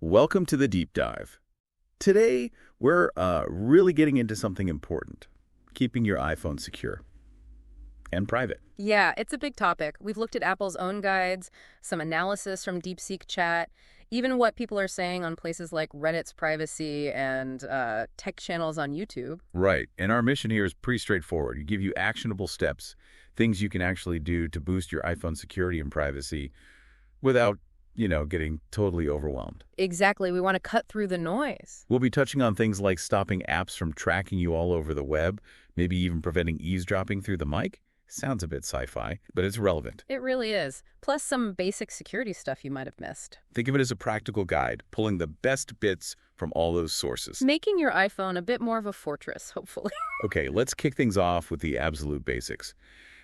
Welcome to the Deep Dive. Today, we're really getting into something important, keeping your iPhone secure and private. Yeah, it's a big topic. We've looked at Apple's own guides, some analysis from DeepSeek Chat, even what people are saying on places like Reddit's privacy and tech channels on YouTube. Right, and our mission here is pretty straightforward. We give you actionable steps, things you can actually do to boost your iPhone security and privacy without, getting totally overwhelmed. Exactly. We want to cut through the noise. We'll be touching on things like stopping apps from tracking you all over the web, maybe even preventing eavesdropping through the mic. Sounds a bit sci-fi, but it's relevant. It really is. Plus some basic security stuff you might have missed. Think of it as a practical guide, pulling the best bits from all those sources. Making your iPhone a bit more of a fortress, hopefully. Okay, let's kick things off with the absolute basics,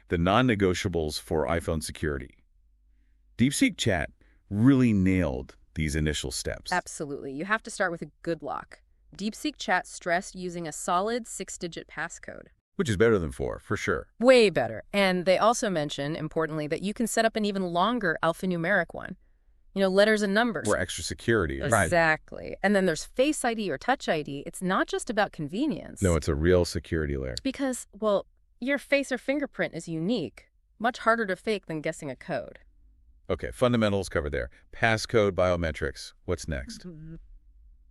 the non-negotiables for iPhone security. DeepSeek Chat really nailed these initial steps. Absolutely. You have to start with a good lock. DeepSeek Chat stressed using a solid 6-digit passcode. Which is better than 4, for sure. Way better. And they also mention, importantly, that you can set up an even longer alphanumeric one. Letters and numbers. For extra security. Exactly. Right. And then there's Face ID or Touch ID. It's not just about convenience. No, it's a real security layer. Because, your face or fingerprint is unique. Much harder to fake than guessing a code. Okay, fundamentals covered there. Passcode, biometrics. What's next?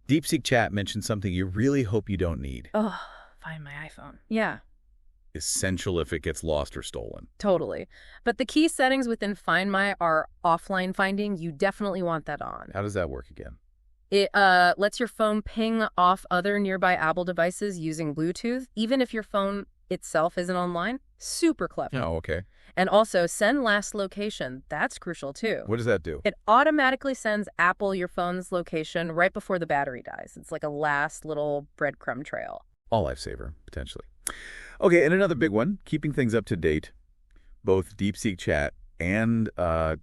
DeepSeek Chat mentioned something you really hope you don't need. Oh, find my iPhone. Yeah. Essential if it gets lost or stolen. Totally. But the key settings within Find My are offline finding. You definitely want that on. How does that work again? It lets your phone ping off other nearby Apple devices using Bluetooth, even if your phone itself isn't online. Super clever. Oh, okay. And also send last location. That's crucial too. What does that do? It automatically sends Apple your phone's location right before the battery dies. It's like a last little breadcrumb trail. A lifesaver, potentially. Okay, and another big one, keeping things up to date. Both DeepSeek Chat and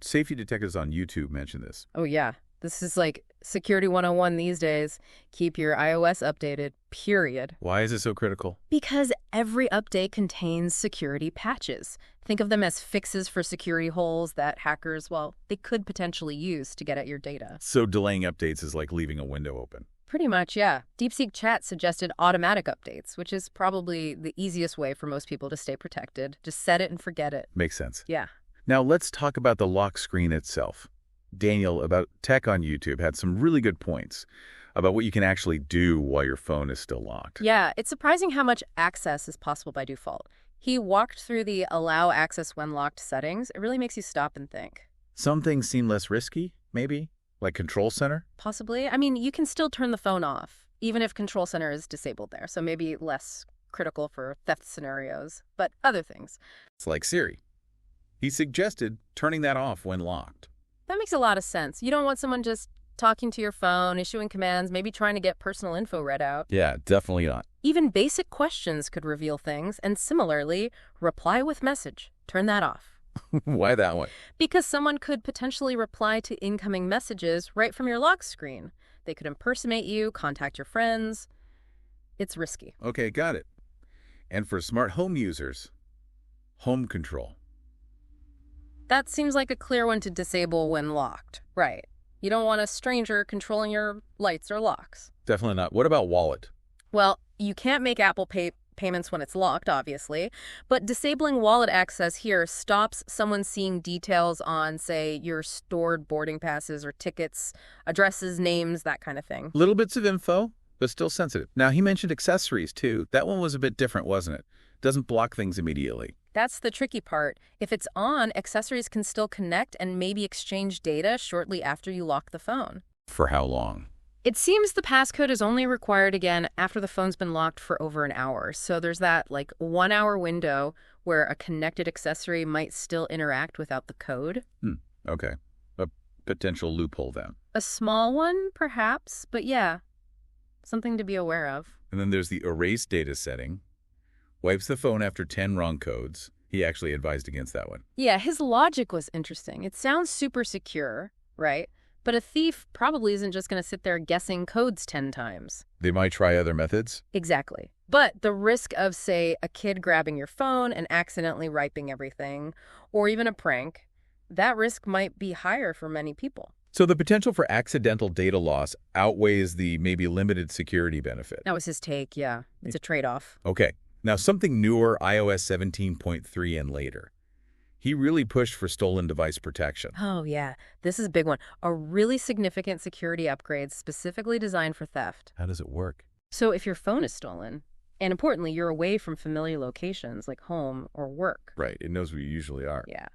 safety detectives on YouTube mention this. Oh, yeah. This is like Security 101 these days. Keep your iOS updated, period. Why is it so critical? Because every update contains security patches. Think of them as fixes for security holes that hackers, they could potentially use to get at your data. So delaying updates is like leaving a window open. Pretty much, yeah. DeepSeek Chat suggested automatic updates, which is probably the easiest way for most people to stay protected. Just set it and forget it. Makes sense. Yeah. Now let's talk about the lock screen itself. Daniel, about Tech on YouTube, had some really good points about what you can actually do while your phone is still locked. Yeah, it's surprising how much access is possible by default. He walked through the allow access when locked settings. It really makes you stop and think. Some things seem less risky, maybe? Like Control Center? Possibly. I mean, you can still turn the phone off, even if Control Center is disabled there. So maybe less critical for theft scenarios, but other things. It's like Siri. He suggested turning that off when locked. That makes a lot of sense. You don't want someone just talking to your phone, issuing commands, maybe trying to get personal info read out. Yeah, definitely not. Even basic questions could reveal things, and similarly, reply with message. Turn that off. Why that one? Because someone could potentially reply to incoming messages right from your lock screen. They could impersonate you, contact your friends. It's risky. Okay, got it. And for smart home users, home control. That seems like a clear one to disable when locked. Right. You don't want a stranger controlling your lights or locks. Definitely not. What about wallet? Well, you can't make Apple Pay payments when it's locked, obviously, but disabling wallet access here stops someone seeing details on, say, your stored boarding passes or tickets, addresses, names, that kind of thing. Little bits of info, but still sensitive. Now, he mentioned accessories, too. That one was a bit different, wasn't it? Doesn't block things immediately. That's the tricky part. If it's on, accessories can still connect and maybe exchange data shortly after you lock the phone. For how long? It seems the passcode is only required again after the phone's been locked for over an hour. So there's that 1 hour window where a connected accessory might still interact without the code. Okay. A potential loophole then. A small one, perhaps, but yeah, something to be aware of. And then there's the erase data setting. Wipes the phone after 10 wrong codes. He actually advised against that one. Yeah, his logic was interesting. It sounds super secure, right? But a thief probably isn't just going to sit there guessing codes 10 times. They might try other methods? Exactly. But the risk of, say, a kid grabbing your phone and accidentally wiping everything, or even a prank, that risk might be higher for many people. So the potential for accidental data loss outweighs the maybe limited security benefit. That was his take, yeah. It's a trade-off. Okay, now something newer, iOS 17.3 and later. He really pushed for stolen device protection. Oh, yeah. This is a big one. A really significant security upgrade specifically designed for theft. How does it work? So if your phone is stolen, and importantly, you're away from familiar locations like home or work. Right, it knows where you usually are. Yeah.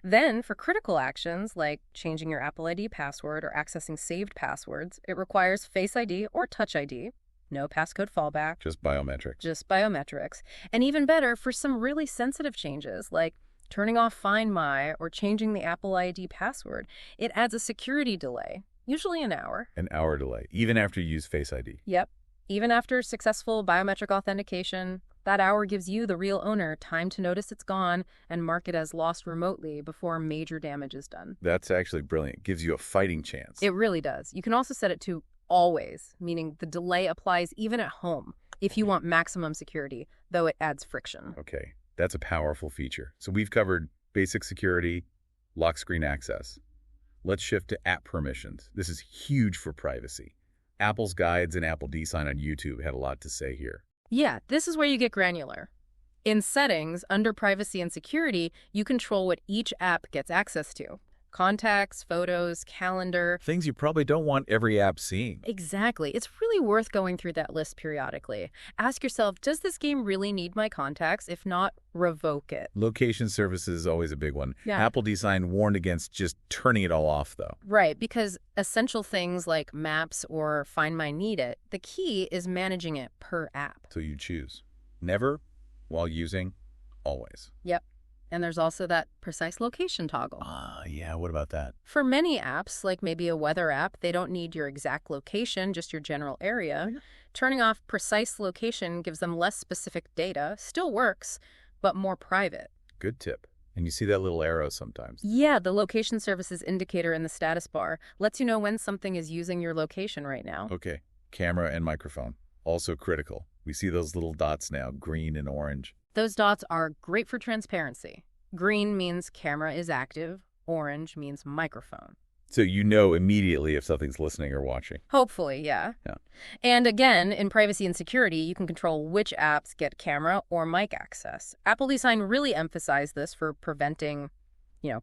Then, for critical actions like changing your Apple ID password or accessing saved passwords, it requires Face ID or Touch ID, no passcode fallback, Just biometrics. just biometrics. And even better, for some really sensitive changes like turning off Find My or changing the Apple ID password, it adds a security delay, usually an hour. An hour delay, even after you use Face ID. Yep. Even after successful biometric authentication, that hour gives you, the real owner, time to notice it's gone and mark it as lost remotely before major damage is done. That's actually brilliant. Gives you a fighting chance. It really does. You can also set it to always, meaning the delay applies even at home if you want maximum security, though it adds friction. Okay, that's a powerful feature. So we've covered basic security, lock screen access. Let's shift to app permissions. This is huge for privacy. Apple's guides and Apple Design on YouTube had a lot to say here. Yeah, this is where you get granular. In Settings, under Privacy and Security, you control what each app gets access to. Contacts, photos, calendar. Things you probably don't want every app seeing. Exactly. It's really worth going through that list periodically. Ask yourself, does this game really need my contacts? If not, revoke it. Location services is always a big one. Yeah. Apple Design warned against just turning it all off, though. Right, because essential things like Maps or Find My need it, the key is managing it per app. So you choose. Never, while using, always. Yep. And there's also that precise location toggle. Yeah, what about that? For many apps, like maybe a weather app, they don't need your exact location, just your general area. Turning off precise location gives them less specific data, still works, but more private. Good tip. And you see that little arrow sometimes. Yeah, the location services indicator in the status bar lets you know when something is using your location right now. Okay, camera and microphone, also critical. We see those little dots now, green and orange. Those dots are great for transparency. Green means camera is active. Orange means microphone. So you know immediately if something's listening or watching. Hopefully, yeah. And again, in privacy and security, you can control which apps get camera or mic access. Apple Design really emphasized this for preventing,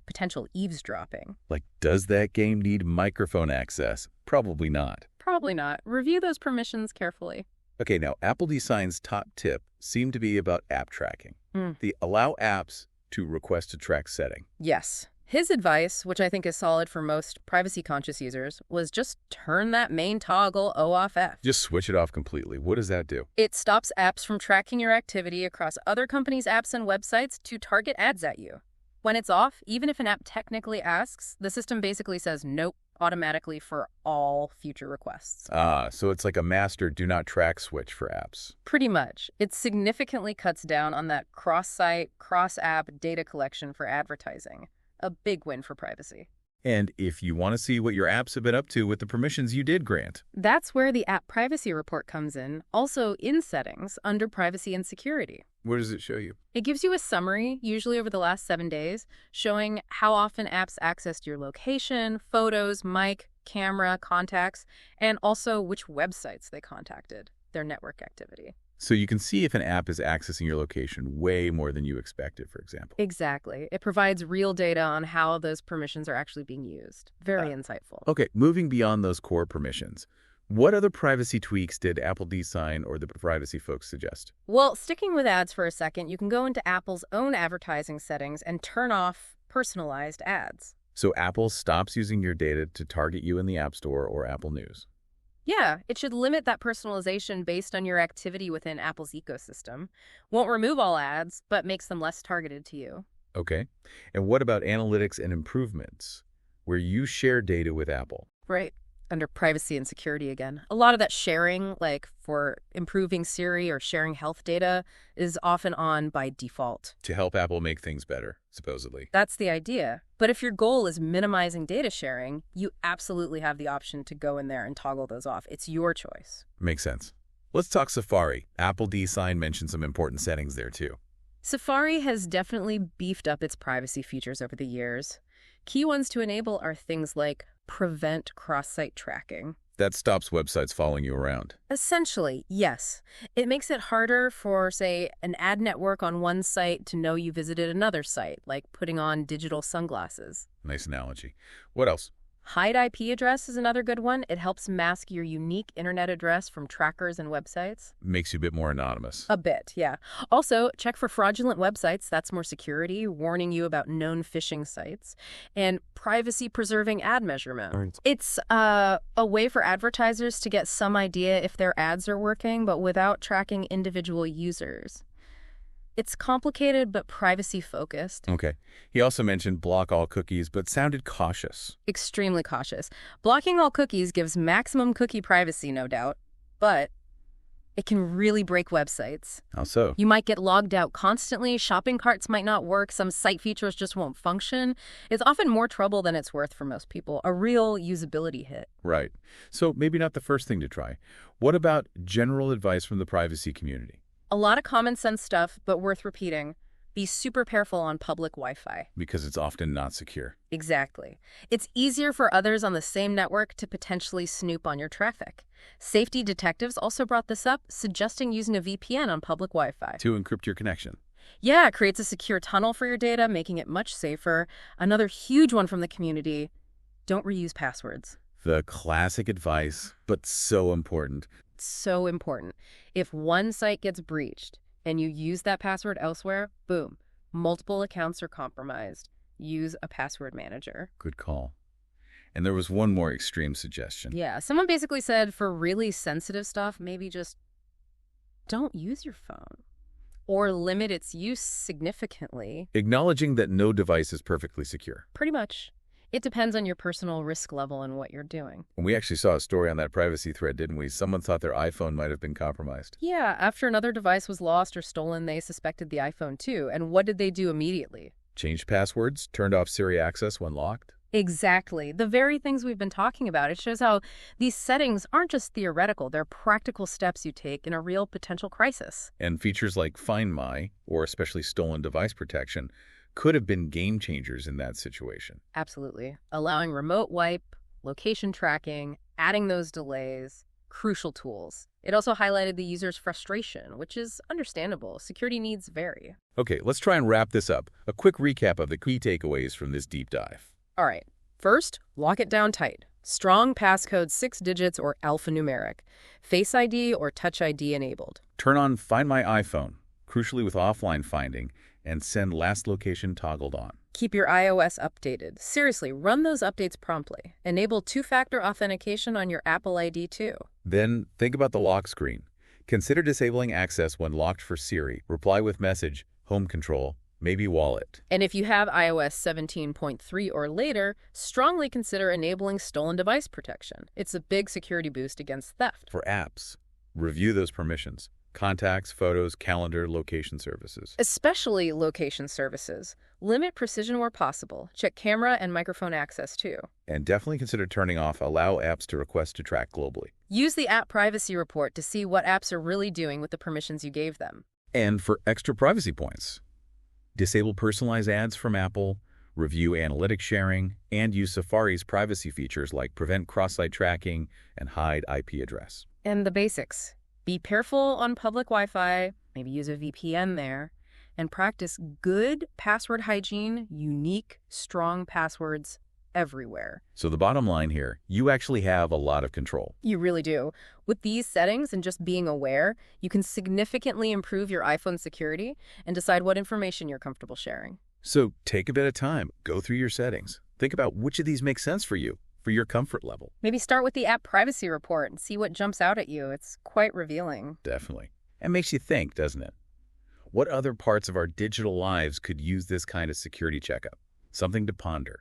potential eavesdropping. Like, does that game need microphone access? Probably not. Probably not. Review those permissions carefully. Okay, now Apple Design's top tip seemed to be about app tracking. The allow apps to request to track setting. Yes. His advice, which I think is solid for most privacy-conscious users, was just turn that main toggle O-off-F. Just switch it off completely. What does that do? It stops apps from tracking your activity across other companies' apps and websites to target ads at you. When it's off, even if an app technically asks, the system basically says nope automatically for all future requests. So it's like a master do not track switch for apps. Pretty much. It significantly cuts down on that cross-site, cross-app data collection for advertising. A big win for privacy. And if you want to see what your apps have been up to with the permissions you did grant. That's where the App Privacy Report comes in, also in Settings, under Privacy and Security. Where does it show you? It gives you a summary, usually over the last 7 days, showing how often apps accessed your location, photos, mic, camera, contacts, and also which websites they contacted, their network activity. So you can see if an app is accessing your location way more than you expected, for example. Exactly. It provides real data on how those permissions are actually being used. Very insightful. Okay, moving beyond those core permissions, what other privacy tweaks did Apple Design or the privacy folks suggest? Well, sticking with ads for a second, you can go into Apple's own advertising settings and turn off personalized ads. So Apple stops using your data to target you in the App Store or Apple News. Yeah, it should limit that personalization based on your activity within Apple's ecosystem. Won't remove all ads, but makes them less targeted to you. Okay. And what about analytics and improvements, where you share data with Apple? Right. Under privacy and security again. A lot of that sharing, like for improving Siri or sharing health data, is often on by default. To help Apple make things better, supposedly. That's the idea. But if your goal is minimizing data sharing, you absolutely have the option to go in there and toggle those off. It's your choice. Makes sense. Let's talk Safari. Apple Design mentioned some important settings there, too. Safari has definitely beefed up its privacy features over the years. Key ones to enable are things like prevent cross-site tracking. That stops websites following you around. Essentially, yes. It makes it harder for, say, an ad network on one site to know you visited another site, like putting on digital sunglasses. Nice analogy. What else? Hide IP address is another good one. It helps mask your unique internet address from trackers and websites. Makes you a bit more anonymous. A bit, yeah. Also, check for fraudulent websites. That's more security, warning you about known phishing sites. And privacy-preserving ad measurement. It's a way for advertisers to get some idea if their ads are working, but without tracking individual users. It's complicated but privacy-focused. Okay. He also mentioned block all cookies, but sounded cautious. Extremely cautious. Blocking all cookies gives maximum cookie privacy, no doubt, but it can really break websites. How so? You might get logged out constantly, shopping carts might not work, some site features just won't function. It's often more trouble than it's worth for most people, a real usability hit. Right. So maybe not the first thing to try. What about general advice from the privacy community? A lot of common sense stuff, but worth repeating. Be super careful on public Wi-Fi. Because it's often not secure. Exactly. It's easier for others on the same network to potentially snoop on your traffic. Safety detectives also brought this up, suggesting using a VPN on public Wi-Fi. To encrypt your connection. Yeah, it creates a secure tunnel for your data, making it much safer. Another huge one from the community, don't reuse passwords. The classic advice, but so important. So important. If one site gets breached and you use that password elsewhere, boom, multiple accounts are compromised. Use a password manager. Good call. And there was one more extreme suggestion. Yeah, someone basically said for really sensitive stuff, maybe just don't use your phone or limit its use significantly. Acknowledging that no device is perfectly secure. Pretty much. It depends on your personal risk level and what you're doing. And we actually saw a story on that privacy thread, didn't we? Someone thought their iPhone might have been compromised. Yeah, after another device was lost or stolen, they suspected the iPhone too. And what did they do immediately? Changed passwords, turned off Siri access when locked. Exactly. The very things we've been talking about. It shows how these settings aren't just theoretical. They're practical steps you take in a real potential crisis. And features like Find My, or especially stolen device protection, could have been game changers in that situation. Absolutely. Allowing remote wipe, location tracking, adding those delays, crucial tools. It also highlighted the user's frustration, which is understandable. Security needs vary. Okay, let's try and wrap this up. A quick recap of the key takeaways from this deep dive. All right. First, lock it down tight. Strong passcode 6 digits or alphanumeric. Face ID or Touch ID enabled. Turn on Find My iPhone, crucially with offline finding, and send last location toggled on. Keep your iOS updated. Seriously, run those updates promptly. Enable two-factor authentication on your Apple ID too. Then think about the lock screen. Consider disabling access when locked for Siri. Reply with message, home control, maybe wallet. And if you have iOS 17.3 or later, strongly consider enabling stolen device protection. It's a big security boost against theft. For apps, review those permissions. Contacts, photos, calendar, location services. Especially location services. Limit precision where possible. Check camera and microphone access too. And definitely consider turning off Allow apps to request to track globally. Use the app privacy report to see what apps are really doing with the permissions you gave them. And for extra privacy points, disable personalized ads from Apple, review analytics sharing, and use Safari's privacy features like prevent cross-site tracking and hide IP address. And the basics. Be careful on public Wi-Fi, maybe use a VPN there, and practice good password hygiene, unique, strong passwords everywhere. So the bottom line here, you actually have a lot of control. You really do. With these settings and just being aware, you can significantly improve your iPhone security and decide what information you're comfortable sharing. So take a bit of time, go through your settings. Think about which of these makes sense for you, for your comfort level. Maybe start with the app privacy report and see what jumps out at you. It's quite revealing. Definitely. And makes you think, doesn't it? What other parts of our digital lives could use this kind of security checkup? Something to ponder.